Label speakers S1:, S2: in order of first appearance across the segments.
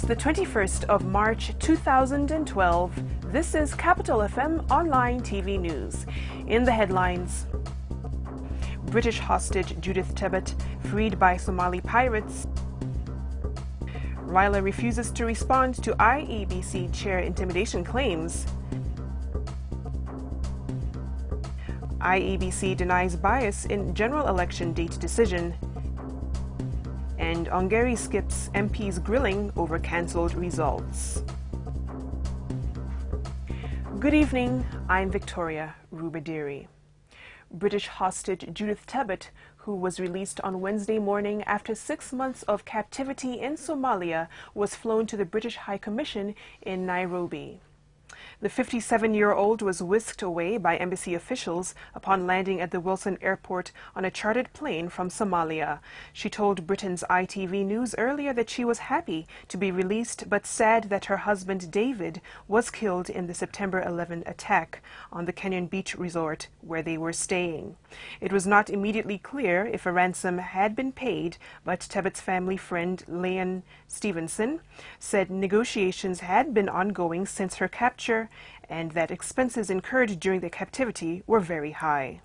S1: the 21st of March 2012. This is Capital FM Online TV News. In the headlines, British hostage Judith Tebbit freed by Somali pirates. Raila refuses to respond to IEBC chair intimidation claims. IEBC denies bias in general election date decision. And Ongeri skips MP's grilling over cancelled results. Good evening, I'm Victoria Rubadiri. British hostage Judith Tebbit, who was released on Wednesday morning after 6 months of captivity in Somalia, was flown to the British High Commission in Nairobi. The 57-year-old was whisked away by embassy officials upon landing at the Wilson Airport on a chartered plane from Somalia. She told Britain's ITV News earlier that she was happy to be released but sad that her husband David was killed in the September 11 attack on the Kenyan beach resort where they were staying. It was not immediately clear if a ransom had been paid, but Tebbit's family friend Leon Stevenson said negotiations had been ongoing since her capture and that expenses incurred during the captivity were very high.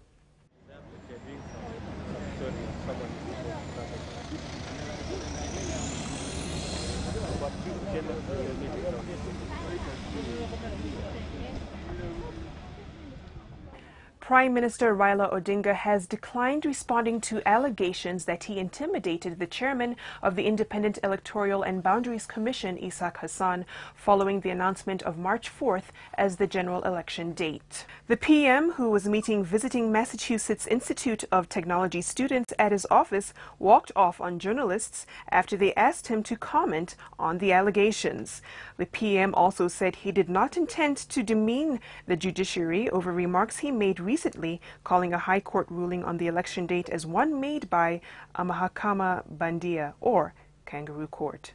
S1: Prime Minister Raila Odinga has declined responding to allegations that he intimidated the chairman of the Independent Electoral and Boundaries Commission, Isaac Hassan, following the announcement of March 4th as the general election date. The PM, who was meeting visiting Massachusetts Institute of Technology students at his office, walked off on journalists after they asked him to comment on the allegations. The PM also said he did not intend to demean the judiciary over remarks he made recently, calling a high court ruling on the election date as one made by a Mahakama Bandia, or kangaroo court.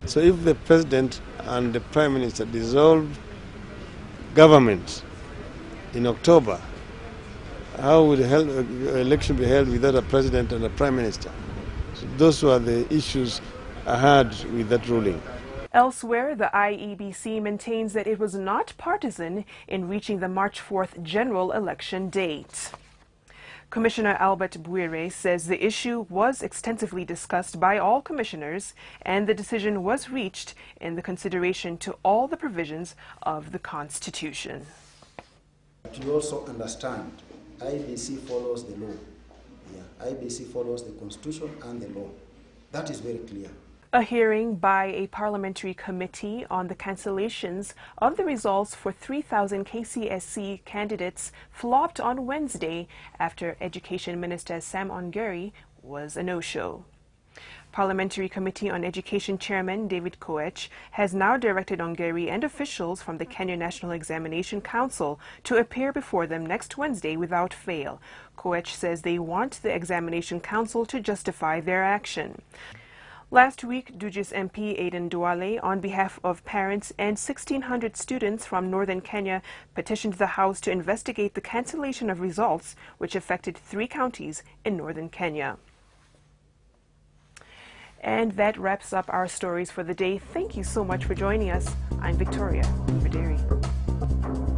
S2: So if the President and the Prime Minister dissolved government in October, how would the election be held without a President and a Prime Minister? So those were the issues I had with that ruling.
S1: Elsewhere, the IEBC maintains that it was not partisan in reaching the March 4th general election date. Commissioner Albert Bwire says the issue was extensively discussed by all commissioners and the decision was reached in the consideration to all the provisions of the Constitution.
S3: But you also understand, IEBC follows the law. IEBC follows the Constitution and the law. That is very clear.
S1: A hearing by a parliamentary committee on the cancellations of the results for 3,000 KCSE candidates flopped on Wednesday after Education Minister Sam Ongeri was a no-show. Parliamentary Committee on Education Chairman David Koech has now directed Ongeri and officials from the Kenya National Examination Council to appear before them next Wednesday without fail. Koech says they want the Examination Council to justify their action. Last week, Dugis MP Aden Duale, on behalf of parents and 1,600 students from northern Kenya, petitioned the House to investigate the cancellation of results, which affected 3 counties in northern Kenya. And that wraps up our stories for the day. Thank you so much for joining us. I'm Victoria Rubadiri.